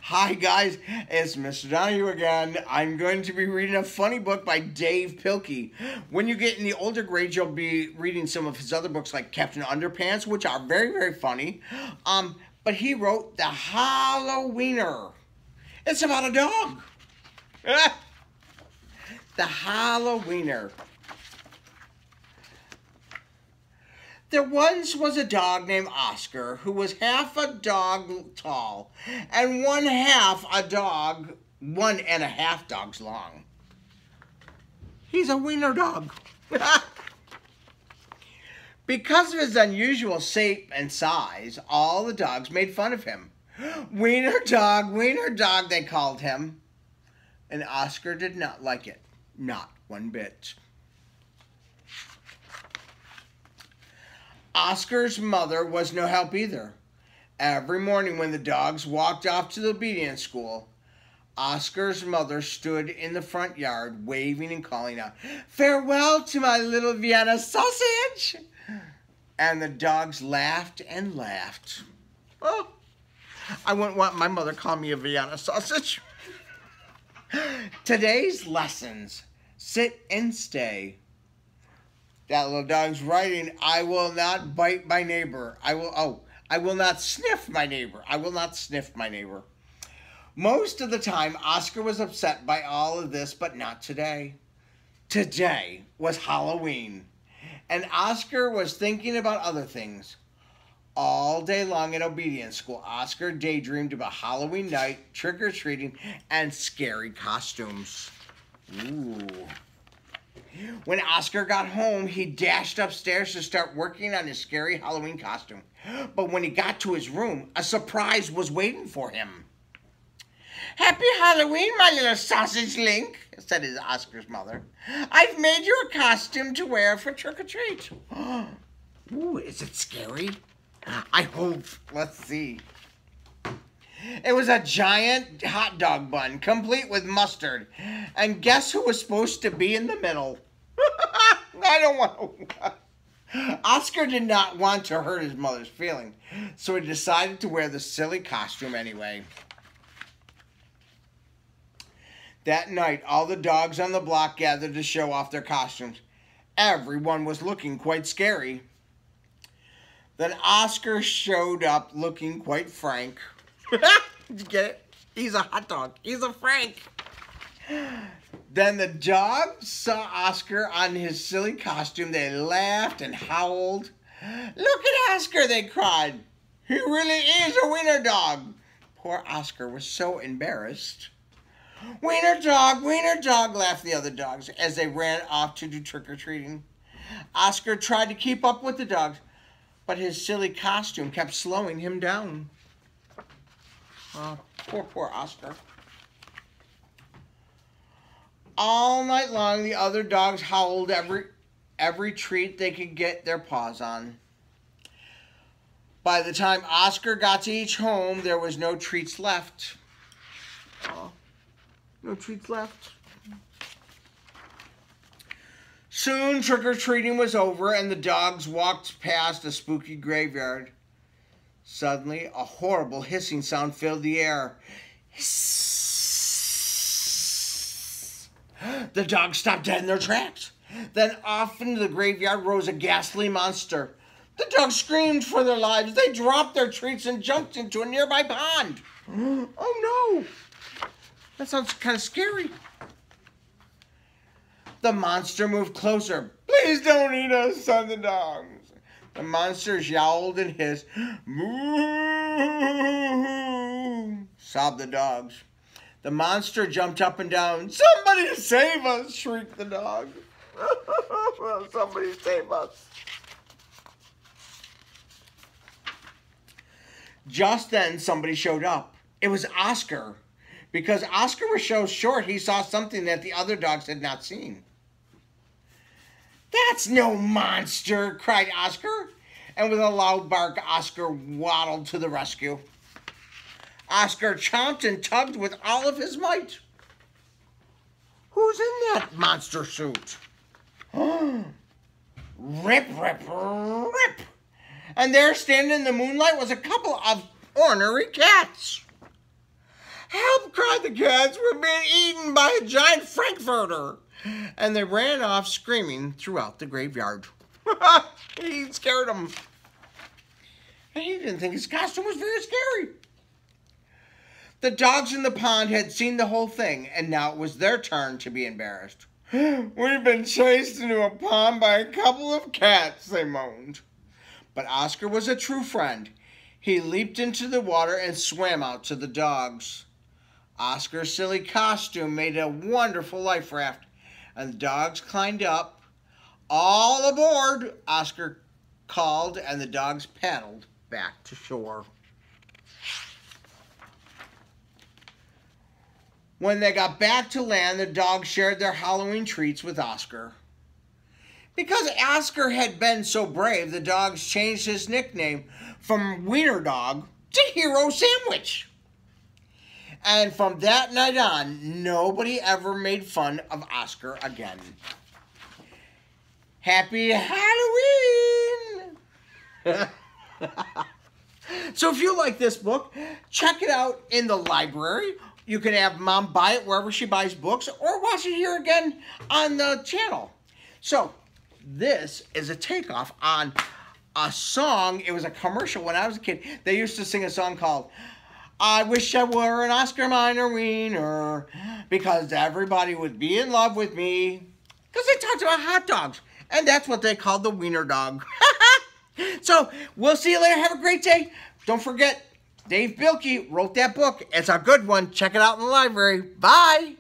Hi guys, it's Mr. Donahue again. I'm going to be reading a funny book by Dav Pilkey. When you get in the older grades, you'll be reading some of his other books like Captain Underpants, which are very, very funny. But he wrote the Hallo-Wiener. It's about a dog. The Hallo-Wiener. There once was a dog named Oscar who was half a dog tall and one and a half dogs long. He's a wiener dog. Because of his unusual shape and size, all the dogs made fun of him. Wiener dog, they called him. And Oscar did not like it, not one bit. Oscar's mother was no help either. Every morning when the dogs walked off to the obedience school, Oscar's mother stood in the front yard waving and calling out, "Farewell to my little Vienna sausage!" And the dogs laughed and laughed. Oh, I wouldn't want my mother to call me a Vienna sausage. Today's lessons, sit and stay. That little dog's writing, I will not bite my neighbor. I will not sniff my neighbor. I will not sniff my neighbor. Most of the time, Oscar was upset by all of this, but not today. Today was Halloween, and Oscar was thinking about other things. All day long at obedience school, Oscar daydreamed about Halloween night, trick-or-treating, and scary costumes. Ooh. When Oscar got home, he dashed upstairs to start working on his scary Halloween costume. But when he got to his room, a surprise was waiting for him. "Happy Halloween, my little sausage link," said his Oscar's mother. "I've made you a costume to wear for trick-or-treat." Ooh, is it scary? I hope. Let's see. It was a giant hot dog bun, complete with mustard. And guess who was supposed to be in the middle? I don't want to. Oscar did not want to hurt his mother's feelings, so he decided to wear the silly costume anyway. That night, all the dogs on the block gathered to show off their costumes. Everyone was looking quite scary. Then Oscar showed up looking quite frank. Did you get it? He's a hot dog. He's a Frank. Then the dogs saw Oscar on his silly costume. They laughed and howled. "Look at Oscar," they cried. "He really is a wiener dog." Poor Oscar was so embarrassed. Wiener dog," laughed the other dogs as they ran off to do trick-or-treating. Oscar tried to keep up with the dogs, but his silly costume kept slowing him down. Oh, poor Oscar. All night long, the other dogs howled every treat they could get their paws on. By the time Oscar got to each home, there was no treats left. Oh, no treats left. Soon, trick-or-treating was over, and the dogs walked past a spooky graveyard. Suddenly, a horrible hissing sound filled the air. Hiss. The dogs stopped dead in their tracks. Then off into the graveyard rose a ghastly monster. The dogs screamed for their lives. They dropped their treats and jumped into a nearby pond. Oh no! That sounds kind of scary. The monster moved closer. "Please don't eat us," said the dogs. The monsters yowled and hissed. "Moo!" sobbed the dogs. The monster jumped up and down. "Somebody save us!" shrieked the dog. Somebody save us. Just then, somebody showed up. It was Oscar. Because Oscar was so short, he saw something that the other dogs had not seen. "That's no monster!" cried Oscar. And with a loud bark, Oscar waddled to the rescue. Oscar chomped and tugged with all of his might. "Who's in that monster suit?" Rip, rip, rip. And there, standing in the moonlight, was a couple of ornery cats. Help, cried the cats. We're being eaten by a giant frankfurter. And they ran off screaming throughout the graveyard. He scared them. And he didn't think his costume was very scary. The dogs in the pond had seen the whole thing, and now it was their turn to be embarrassed. We've been chased into a pond by a couple of cats, they moaned. But Oscar was a true friend. He leaped into the water and swam out to the dogs. Oscar's silly costume made a wonderful life raft, and the dogs climbed up. All aboard, Oscar called, and the dogs paddled back to shore. When they got back to land, the dogs shared their Halloween treats with Oscar. Because Oscar had been so brave, the dogs changed his nickname from Wiener Dog to Hero Sandwich. And from that night on, nobody ever made fun of Oscar again. Happy Halloween! So if you like this book, check it out in the library. You can have Mom buy it wherever she buys books, or watch it here again on the channel. So this is a takeoff on a song. It was a commercial when I was a kid. They used to sing a song called I Wish I Were an Oscar Minor Wiener, because everybody would be in love with me. Because they talked about hot dogs, and that's what they called the Wiener Dog. So we'll see you later. Have a great day. Don't forget, Dav Pilkey wrote that book. It's a good one. Check it out in the library. Bye.